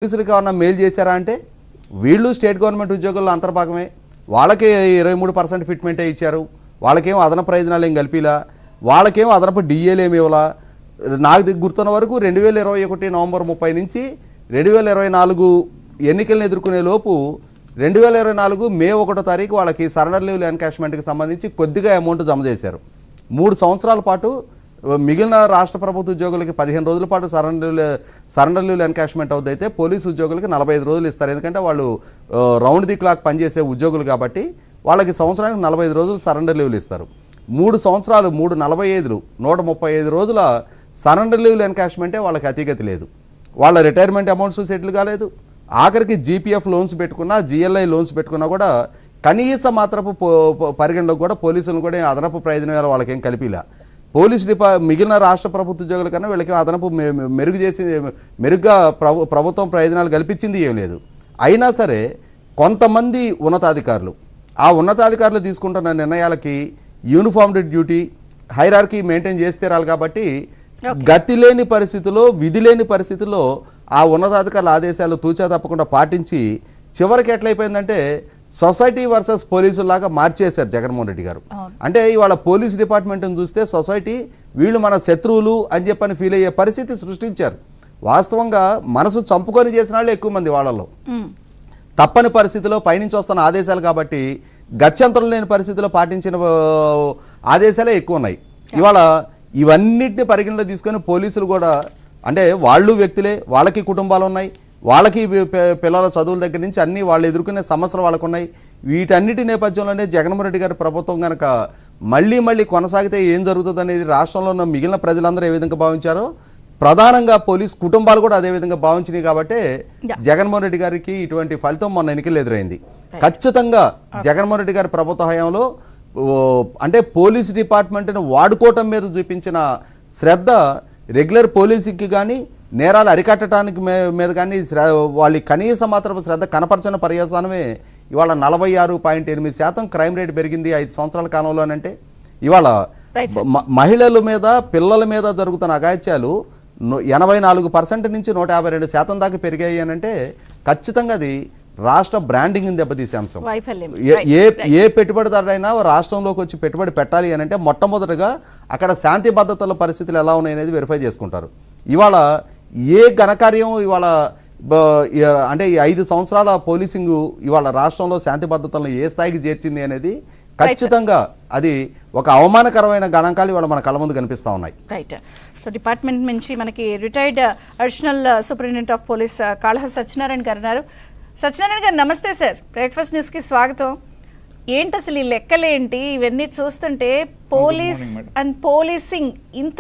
పోలీసులకు ఏమన్నా మేలు చేశారా అంటే వీళ్ళు స్టేట్ గవర్నమెంట్ ఉద్యోగుల్లో అంతర్భాగమే. వాళ్ళకే 23% ఫిట్మెంటే ఇచ్చారు. వాళ్ళకేం అదనపు ప్రయోజనాలు ఏం కల్పిలా, వాళ్ళకేం అదనపు డిఏలు ఏమి ఇవ్వాలా. నాకు గుర్తున్న వరకు 2021 నవంబర్ 30 నుంచి 2024 ఎన్నికలను ఎదుర్కొనే లోపు 2024 మే 1వ తారీఖు వాళ్ళకి సరెండర్ లీవ్ ఎన్కాష్మెంట్కి సంబంధించి కొద్దిగా అమౌంట్ జమ చేశారు. 3 సంవత్సరాల పాటు మిగిలిన రాష్ట్ర ప్రభుత్వ ఉద్యోగులకి 15 రోజుల పాటు సరెండర్ లీవ్ ఎన్కాష్మెంట్ అవుతుంది. అయితే పోలీసు ఉద్యోగులకి 45 రోజులు ఇస్తారు. ఎందుకంటే వాళ్ళు రౌండ్ ది క్లాక్ పనిచేసే ఉద్యోగులు కాబట్టి వాళ్ళకి సంవత్సరానికి 45 రోజులు సరెండర్ లీవ్లు ఇస్తారు. 3 సంవత్సరాలు 345 135 రోజుల సరెండర్ లీవ్ ఎన్కాష్మెంటే వాళ్ళకి అతిగతి లేదు. వాళ్ళ రిటైర్మెంట్ అమౌంట్స్ సెటిల్ కాలేదు. ఆఖరికి జీపీఎఫ్ లోన్స్ పెట్టుకున్నా, జిఎల్ఐ లోన్స్ పెట్టుకున్నా కూడా కనీస మాత్రపు పరిగణలోకి కూడా పోలీసులను కూడా అదనపు ప్రయోజనాలు వాళ్ళకేం కలిపిలా. మిగిలిన రాష్ట్ర ప్రభుత్వ ఉద్యోగుల కన్నా వీళ్ళకి అదనపు మెరుగ్గా ప్రభుత్వం ప్రయోజనాలు కల్పించింది ఏం లేదు. అయినా సరే కొంతమంది ఉన్నతాధికారులు ఆ ఉన్నతాధికారులు తీసుకుంటున్న నిర్ణయాలకి యూనిఫామ్డ్ డ్యూటీ హైరార్కీ మెయింటైన్ చేసి తీరాలి. కాబట్టి గతి లేని పరిస్థితుల్లో, విధి లేని పరిస్థితుల్లో ఆ ఉన్నతాధికారుల ఆదేశాలు తూచా తప్పకుండా పాటించి చివరికి ఎట్లయిపోయిందంటే సొసైటీ వర్సెస్ పోలీసులాగా మార్చేశారు జగన్మోహన్ రెడ్డి గారు. అంటే ఇవాళ పోలీస్ డిపార్ట్మెంట్ని చూస్తే సొసైటీ వీళ్ళు మన శత్రువులు అని చెప్పని ఫీల్ అయ్యే పరిస్థితి సృష్టించారు. వాస్తవంగా మనసు చంపుకొని చేసిన వాళ్ళు ఎక్కువ మంది వాళ్ళలో. తప్పని పరిస్థితిలో పైనుంచి వస్తున్న ఆదేశాలు కాబట్టి గత్యంతరం లేని పరిస్థితిలో పాటించిన ఆదేశాలే ఎక్కువ ఉన్నాయి. ఇవాళ ఇవన్నిటిని పరిగణలో తీసుకొని పోలీసులు కూడా అంటే వాళ్ళు వ్యక్తులే, వాళ్ళకి కుటుంబాలు ఉన్నాయి, వాళ్ళకి పిల్లల చదువుల దగ్గర నుంచి అన్నీ వాళ్ళు ఎదుర్కొనే సమస్యలు వాళ్ళకు ఉన్నాయి. వీటన్నిటి నేపథ్యంలోనే జగన్మోహన్ రెడ్డి గారి ప్రభుత్వం కనుక మళ్ళీ కొనసాగితే ఏం జరుగుతుంది అనేది రాష్ట్రంలో ఉన్న మిగిలిన ప్రజలందరూ ఏ విధంగా భావించారో ప్రధానంగా పోలీస్ కుటుంబాలు కూడా అదే విధంగా భావించినాయి. కాబట్టి జగన్మోహన్ రెడ్డి గారికి ఇటువంటి ఫలితం మొన్న ఎన్నికలు ఎదురైంది. ఖచ్చితంగా జగన్మోహన్ రెడ్డి గారి ప్రభుత్వ హయాంలో అంటే పోలీస్ డిపార్ట్మెంట్ని వాడుకోవటం మీద చూపించిన శ్రద్ధ రెగ్యులర్ పోలీసుకి కానీ నేరాలు అరికట్టడానికి మీద కానీ వాళ్ళ కనీస మాత్రపు శ్రద్ధ కనపరచిన పర్యవసానమే ఇవాళ 46.8% క్రైమ్ రేట్ పెరిగింది 5 సంవత్సరాల కాలంలోనంటే. ఇవాళ మహిళల మీద, పిల్లల మీద జరుగుతున్న అఘాయిత్యాలు 84% నుంచి 152% దాకా పెరిగాయి అని అంటే ఖచ్చితంగా అది రాష్ట్ర బ్రాండింగ్ దెబ్బతీసే అంశం. ఏ పెట్టుబడిదారుడైనా రాష్ట్రంలోకి వచ్చి పెట్టుబడి పెట్టాలి అని అంటే మొట్టమొదటిగా అక్కడ శాంతి భద్రతల పరిస్థితులు ఎలా ఉన్నాయనేది వెరిఫై చేసుకుంటారు. ఇవాళ ఏ ఘనకార్యం ఇవాళ అంటే ఈ 5 సంవత్సరాల పోలీసింగ్ ఇవాళ రాష్ట్రంలో శాంతి భద్రతలను ఏ స్థాయికి చేర్చింది అనేది ఖచ్చితంగా అది ఒక అవమానకరమైన గణాంకాలు ఇవాళ మన కళ్ళ ముందు కనిపిస్తూ ఉన్నాయి. రైట్. సో డిపార్ట్మెంట్ నుంచి మనకి retired additional superintendent of police Kalahasti Satyanarayana గారు ఉన్నారు. సత్యనారాయణ గారు నమస్తే సార్, బ్రేక్ఫాస్ట్ న్యూస్కి స్వాగతం. ఏంటి అసలు ఈ లెక్కలేంటి? ఇవన్నీ చూస్తుంటే పోలీస్ అండ్ పోలీసింగ్ ఇంత